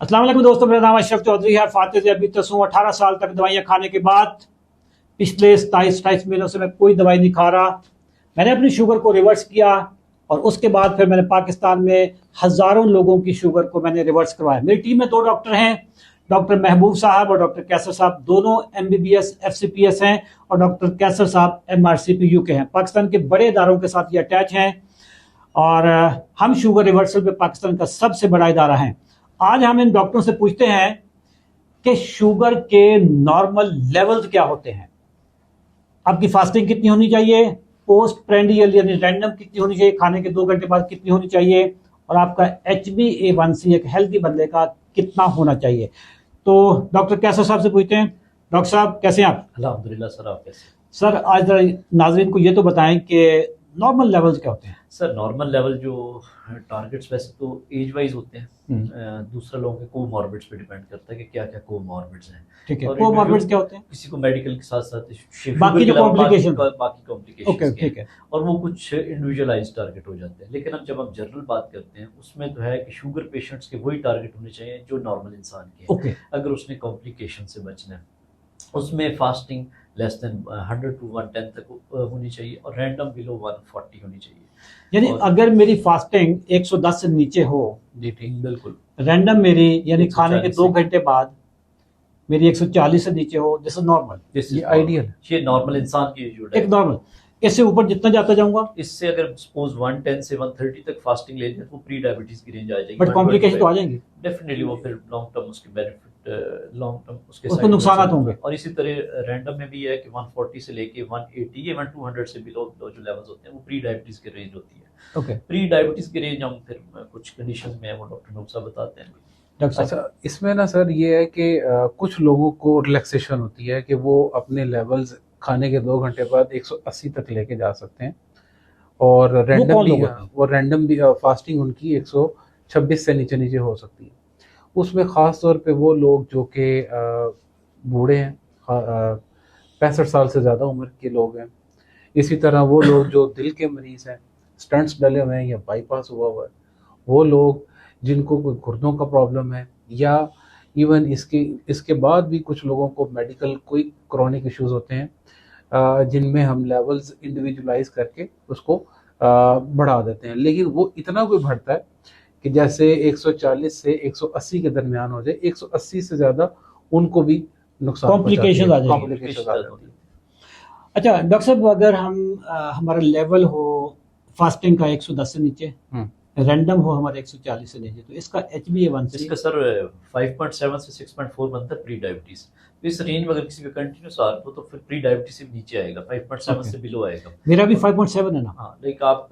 अस्सलाम वालेकुम दोस्तों, मेरा नाम अशरफ चौधरी है। फातिह से अभी तक 18 साल तक दवाइयाँ खाने के बाद पिछले 27 महीनों से मैं कोई दवाई नहीं खा रहा। मैंने अपनी शुगर को रिवर्स किया और उसके बाद फिर मैंने पाकिस्तान में हज़ारों लोगों की शुगर को मैंने रिवर्स करवाया। मेरी टीम में 2 डॉक्टर हैं, डॉक्टर महबूब साहब और डॉक्टर कैसर साहब। दोनों MBBS FCPS हैं और डॉक्टर कैसर साहब MRCPU के हैं। पाकिस्तान के बड़े इदारों के साथ ये अटैच हैं और हम शुगर रिवर्सल पे पाकिस्तान का सबसे बड़ा इदारा है। आज हम इन डॉक्टरों से पूछते हैं कि शुगर के नॉर्मल लेवल्स क्या होते हैं, आपकी फास्टिंग कितनी होनी चाहिए, पोस्ट प्रेंडियल यानी रैंडम कितनी होनी चाहिए, खाने के 2 घंटे बाद कितनी होनी चाहिए, और आपका HbA1c एक हेल्दी बंदे का कितना होना चाहिए। तो डॉक्टर कैसर साहब से पूछते हैं। डॉक्टर साहब कैसे हैं आप? अल्हम्दुलिल्लाह सर, आप कैसे? सर आज जरा नाज़रीन को ये तो बताएं कि नॉर्मल लेवल्स क्या होते हैं। सर नॉर्मल लेवल जो टारगेट्स वैसे तो एज वाइज होते हैं। दूसरा लोगों के कोमॉर्बिड्स पे डिपेंड करता है कि क्या क्या कोमॉर्बिड्स हैं। ठीक है, कोमॉर्बिड्स क्या होते हैं? किसी को मेडिकल के साथ साथ बाकी जो कॉम्प्लिकेशन बाकी कॉम्प्लिकेशन, ठीक है, और वो कुछ इंडिविजुअलाइज टारगेट हो जाते हैं। लेकिन अब जब हम जनरल बात करते हैं उसमें तो है कि शुगर पेशेंट्स के वही टारगेट होने चाहिए जो नॉर्मल इंसान के हैं। अगर उसने कॉम्प्लिकेशन से बचना है उसमें फास्टिंग लेस देन 100 to 110 तक होनी चाहिए और रैंडम बिलो 140 होनी चाहिए। यानी अगर मेरी फास्टिंग 110 से नीचे हो, जी ठीक, बिल्कुल, रैंडम मेरी यानी खाने के 2 घंटे बाद मेरी 140 से नीचे हो, दिस इज नॉर्मल, ये आइडियल, ये नॉर्मल इंसान की जो एक नॉर्मल। इससे ऊपर जितना जाता जाऊंगा, इससे अगर सपोज 110 से 130 तक फास्टिंग ले लें तो प्री डायबिटीज की रेंज आ जाएगी। बट कॉम्प्लिकेशन तो आ जाएंगी डेफिनेटली, वो फिर लॉन्ग टर्म उसके बेनिफिट, लॉन्ग टर्म उसके नुकसान होंगे। और इसी तरह रैंडम में भी है कि 140 से लेके 180 या 200 से बिलो जो लेवल्स होते हैं वो प्री डायबिटीज की रेंज होती है। ओके, प्री डायबिटीज की रेंज हम फिर कुछ कंडीशंस में वो डॉक्टर नूसा बताते हैं। अच्छा, इसमें ना सर ये है कि कुछ लोगों को रिलैक्सेशन होती है कि वो अपने लेवल्स खाने के 2 घंटे बाद 180 तक लेके जा सकते हैं, और रैंडम भी फास्टिंग उनकी 126 से नीचे नीचे हो सकती है। उसमें ख़ास तौर पे वो लोग जो कि बूढ़े हैं, 65 साल से ज़्यादा उम्र के लोग हैं, इसी तरह वो लोग जो दिल के मरीज़ हैं, स्टंट्स डले हुए हैं या बाईपास हुआ हुआ है, वो लोग जिनको कोई गुर्दों का प्रॉब्लम है, या इवन इसके बाद भी कुछ लोगों को मेडिकल कोई क्रॉनिक इश्यूज होते हैं जिनमें हम लेवल्स इंडिविजुअलाइज करके उसको बढ़ा देते हैं। लेकिन वो इतना कोई बढ़ता है कि जैसे 140 से 180 के दरमियान हो जाए, 180 से ज़्यादा उनको भी नुकसान, कॉम्प्लिकेशन आ जाती है। अच्छा डॉक्टर साहब, अगर हमारा लेवल हो फास्टिंग का 110 से नीचे, रैंडम हो हमारे 140 से नीचे, तो इसका HbA1c, इसका सर 5.7 से 6.4 बनता है प्री डायबिटीज। तो इस रेंज में अगर किसी का कंटिन्यूस आ रहा हो तो फिर प्री डायबिटीज से नीचे आएगा, 5.7 से बिलो आएगा। मेरा भी 5.7 है ना। हाँ, लाइक आप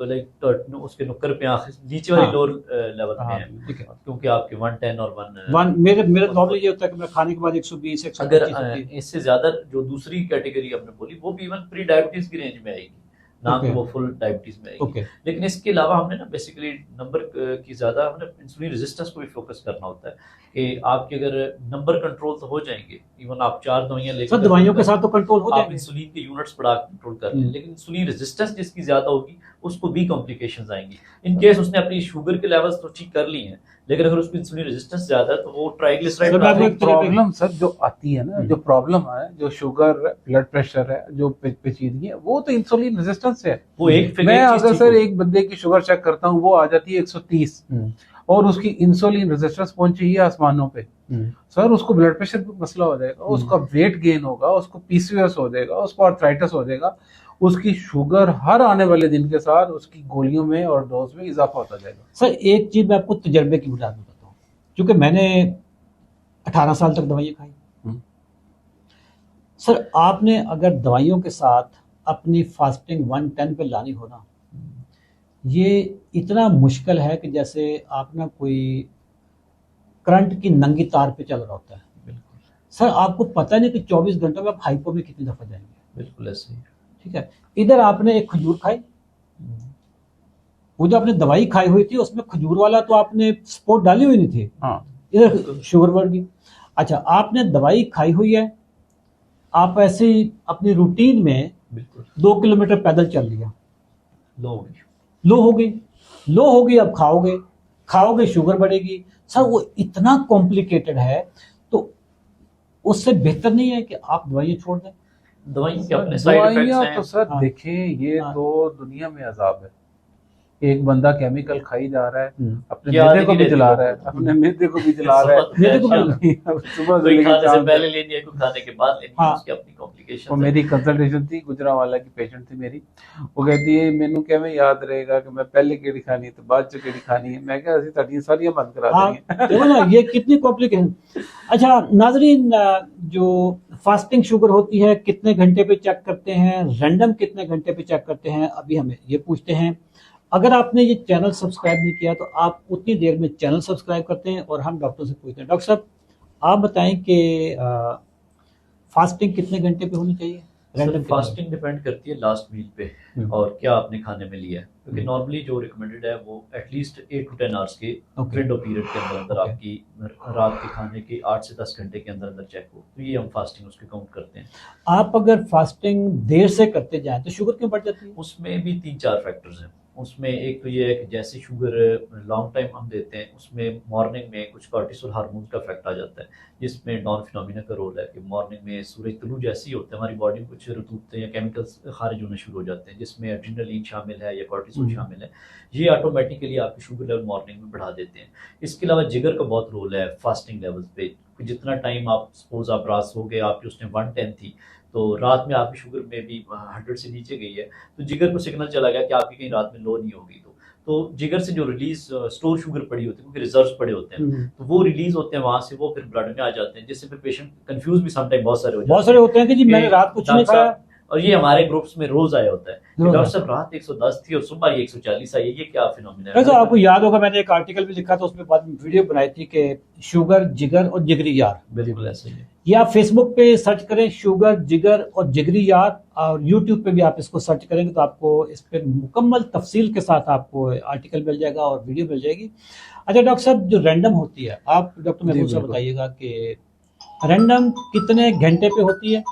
उसके नुक्कर पे आखिर नीचे वाली लोअर लेवल में है, क्योंकि आपके 110 और 1 मेरा नॉर्मल ये होता है कि मैं खाने के बाद 120 अगर इससे ज्यादा जो दूसरी कैटेगरी आपने बोली वो भी इवन प्री डायबिटीज की रेंज में आएगी, ना कि वो फुल डायबिटीज में आएगी। लेकिन इसके अलावा हमने ना बेसिकली नंबर की ज्यादा हमने इंसुलिन रेजिस्टेंस को भी फोकस करना होता है कि आपके अगर नंबर कंट्रोल तो हो जाएंगे, इवन आप 4 दवाइयां लेकर दवाइयों के साथ तो कंट्रोल हो जाएंगे, इंसुलिन के यूनिट्स बढ़ा कंट्रोल कर लें, लेकिन इंसुलिन रेजिस्टेंस जिसकी ज्यादा होगी उसको भी कॉम्प्लिकेशंस आएंगी। इन केस उसने अपनी शुगर के लेवल्स तो ठीक कर लिए हैं, लेकिन अगर उसकी इंसुलिन रेजिस्टेंस ज्यादा है तो वो ट्राइग्लिसराइड प्रॉब्लम सर जो आती है ना, जो प्रॉब्लम है, जो शुगर, ब्लड प्रेशर है, जो पेचीदगी है, वो तो इंसुलिन रेजिस्टेंस है। वो मैं अगर सर एक बंदे की शुगर चेक करता हूँ, वो आ जाती है 130 और उसकी इंसुलिन रेजिस्टेंस पहुंची है आसमानों पे, सर उसको ब्लड प्रेशर पे मसला हो जाएगा, उसका वेट गेन होगा, उसको PCOS हो जाएगा, उसको आर्थराइटिस हो जाएगा, उसकी शुगर हर आने वाले दिन के साथ उसकी गोलियों में और डोज में इजाफा होता जाएगा। सर एक चीज मैं आपको तजर्बे की बुनियाद में बताता हूँ, क्योंकि मैंने 18 साल तक दवाइयाँ खाई। सर आपने अगर दवाइयों के साथ अपनी फास्टिंग 110 पे लानी हो ना, ये इतना मुश्किल है कि जैसे आप ना कोई करंट की नंगी तार पे चल रहा होता है। बिल्कुल सर, आपको पता नहीं कि 24 घंटों में आप हाइपो में कितनी दफा जाएंगे। बिल्कुल ऐसे ही, ठीक है। इधर आपने एक खजूर खाई, वो जो आपने दवाई खाई हुई थी उसमें खजूर वाला तो आपने सपोर्ट डाली हुई नहीं थी, इधर शुगर बढ़ गई। अच्छा, आपने दवाई खाई हुई है, आप ऐसे ही अपनी रूटीन में 2 किलोमीटर पैदल चल लिया, लो हो गई, अब खाओगे शुगर बढ़ेगी, सर वो इतना कॉम्प्लिकेटेड है, तो उससे बेहतर नहीं है कि आप दवाइयाँ छोड़ दें? दवाइयों के अपने साइड इफेक्ट्स दवाइयाँ हैं। तो सर हाँ। देखिए ये हाँ। तो दुनिया में अजाब है। एक बंदा केमिकल खाई जा रहा है, अपने क्या मैदे को आदत भी नहीं जला रहती रहा है, लोगों को। अपने मैदे को भी जला रहा है, मेरे को भी अब सुबह से कोई लेकर खाने से शाम पहले तक। लेनी है, कोई खाने के बाद लेनी है, हाँ। उसकी अपनी कॉम्प्लिकेशन वो मेरी कंसल्टेशन थी, गुजरांवाला की पेशेंट थी मेरी, वो कहती है मैनू कैਵੇਂ याद रहेगा कि मैं पहले केड़ी खानी है तो बाद च केड़ी खानी है। मैं क्या असि ਤੁਹਾਡੀਆਂ ਸਾਰੀਆਂ बंद करा हाँ, देंगे। देखो ना ये कितनी कॉम्प्लिकेशन। अच्छा नाजरीन, जो फास्टिंग शुगर होती है कितने घंटे पे चेक करते हैं, रैंडम कितने घंटे पे चेक करते हैं, अभी हमें ये पूछते हैं। अगर आपने ये चैनल सब्सक्राइब नहीं किया तो आप उतनी देर में चैनल सब्सक्राइब करते हैं और हम डॉक्टर से पूछते हैं, डॉक्टर साहब आप बताएं कि फास्टिंग कितने घंटे पे होनी चाहिए, रैंडम फास्टिंग डिपेंड करती है लास्ट मील पे और क्या आपने खाने में लिया है, क्योंकि नॉर्मली जो रिकमेंडेड है वो एटलीस्ट 8 to 10 आवर्स के विंडो पीरियड के अंदर अंदर आपकी रात के खाने के 8 से 10 घंटे के अंदर अंदर चेक हो, तो ये हम फास्टिंग उसके काउंट करते हैं। आप अगर फास्टिंग देर से करते जाएं तो शुगर क्यों बढ़ जाती है? उसमें भी 3-4 फैक्टर्स हैं। उसमें एक तो ये है कि जैसे शुगर लॉन्ग टाइम हम देते हैं उसमें मॉर्निंग में कुछ कॉर्टिसोल हार्मोन्स का इफेक्ट आ जाता है, जिसमें नॉन फिनोमिना का रोल है कि मॉर्निंग में सूरज तुलू जैसे ही होता है हमारी बॉडी में कुछ रतूबतें या केमिकल्स खारिज होना शुरू हो जाते हैं, जिसमें एड्रेनलिन शामिल है या कॉर्टिसोल शामिल है। ये ऑटोमेटिकली आपकी शुगर लेवल मॉर्निंग में बढ़ा देते हैं। इसके अलावा जिगर का बहुत रोल है फास्टिंग लेवल्स पे। जितना टाइम आप सपोज आप रात सो गए, आपकी उसने 110 थी तो रात में आपकी शुगर में भी 100 से नीचे गई है, तो जिगर को सिग्नल चला गया कि आपकी कहीं रात में लो नहीं होगी। तो जिगर से जो रिलीज स्टोर शुगर पड़ी होती है, क्योंकि रिजर्व्स पड़े होते हैं, तो वो रिलीज होते हैं वहां से, वो फिर ब्लड में आ जाते हैं, जिससे फिर पेशेंट कंफ्यूज भी समटाइम बहुत सारे होते हैं कि जी मैंने रात कुछ नहीं खाया। और ये हमारे ग्रुप्स में रोज आया होता है कि डॉक्टर साहब रात 110 थी और सुबह ये 140 आई है, ये क्या फिनोमिना है? तो आपको याद होगा मैंने एक आर्टिकल भी लिखा था, उसमें बाद में वीडियो बनाई थी कि शुगर, जिगर और जिगरी यार। बिल्कुल ऐसे ही है। या फेसबुक पे सर्च करें शुगर, जिगर और जिगरी यार, और यूट्यूब पे भी आप इसको सर्च करेंगे तो आपको इस पर मुकम्मल तफसील के साथ आपको आर्टिकल मिल जाएगा और वीडियो मिल जाएगी। अच्छा डॉक्टर साहब, जो रैंडम होती है, आप डॉक्टर महबूब साहब बताइएगा कि रैंडम कितने घंटे पे होती है,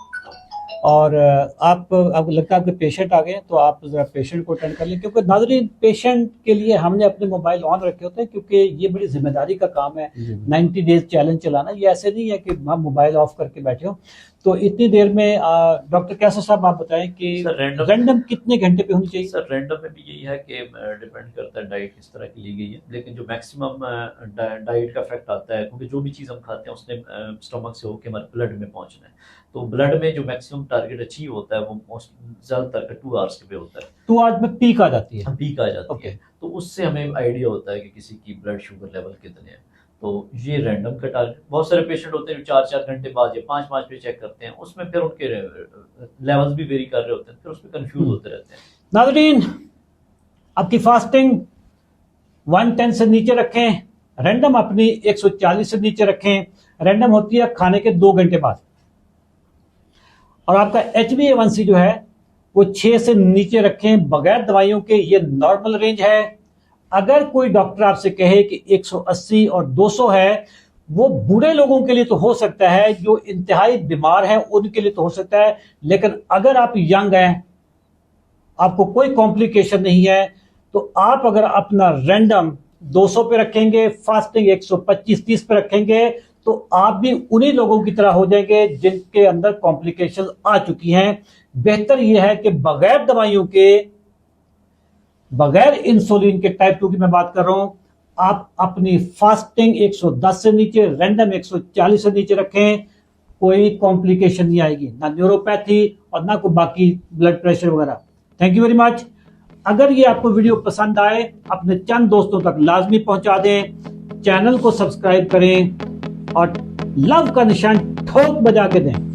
और आपको लगता है आपके पेशेंट आ गए तो आप जरा पेशेंट को अटेंड कर लें, क्योंकि नाज़रीन पेशेंट के लिए हमने अपने मोबाइल ऑन रखे होते हैं, क्योंकि ये बड़ी जिम्मेदारी का काम है 90 डेज चैलेंज चलाना। ये ऐसे नहीं है कि हम मोबाइल ऑफ करके बैठे हो। तो इतनी देर में डॉक्टर कैसर साहब आप बताएं कि रैंडम कितने घंटे पे होनी चाहिए? सर रैंडम में भी यही है कि डिपेंड करता है डाइट किस तरह की ली गई है, लेकिन जो मैक्सिमम डाइट का इफेक्ट आता है, क्योंकि जो भी चीज़ हम खाते हैं उसने स्टमक से होकर हमारे ब्लड में पहुंचना है, तो ब्लड में जो मैक्सिमम टारगेट अचीव होता है वो मोस्ट ज़्यादातर 2 आवर्स के पे होता है। 2 आवर्स में पीक आ जाती है? पीक आ जाती है, तो उससे हमें आइडिया होता है कि किसी की ब्लड शुगर लेवल कितने हैं। तो ये रैंडम का टारगेट, बहुत सारे पेशेंट होते हैं जो 4-4 घंटे बाद या 5-5 पे चेक करते हैं, उसमें फिर उनके लेवल्स भी वेरी कर रहे होते हैं, फिर उसमें कंफ्यूज होते रहते हैं। नाज़रीन, आपकी फास्टिंग 110 से नीचे रखें, रैंडम अपनी 140 से नीचे रखें। रैंडम होती है खाने के 2 घंटे बाद। और आपका HbA1c जो है वो 6 से नीचे रखें बगैर दवाइयों के, ये नॉर्मल रेंज है। अगर कोई डॉक्टर आपसे कहे कि 180 और 200 है, वो बूढ़े लोगों के लिए तो हो सकता है, जो इंतहाई बीमार हैं उनके लिए तो हो सकता है, लेकिन अगर आप यंग हैं, आपको कोई कॉम्प्लिकेशन नहीं है, तो आप अगर अपना रैंडम 200 पे रखेंगे, फास्टिंग 125-30 पे रखेंगे, तो आप भी उन्हीं लोगों की तरह हो जाएंगे जिनके अंदर कॉम्प्लिकेशन आ चुकी हैं। बेहतर यह है कि बगैर दवाइयों के, बगैर इंसुलिन के, टाइप 2 की मैं बात कर रहा हूं, आप अपनी फास्टिंग 110 से नीचे, रैंडम 140 से नीचे रखें, कोई कॉम्प्लिकेशन नहीं आएगी, ना न्यूरोपैथी और ना कोई बाकी ब्लड प्रेशर वगैरह। Thank you very much. अगर ये आपको वीडियो पसंद आए, अपने चंद दोस्तों तक लाजमी पहुंचा दें, चैनल को सब्सक्राइब करें और लव का निशान ठोक बजा के दें।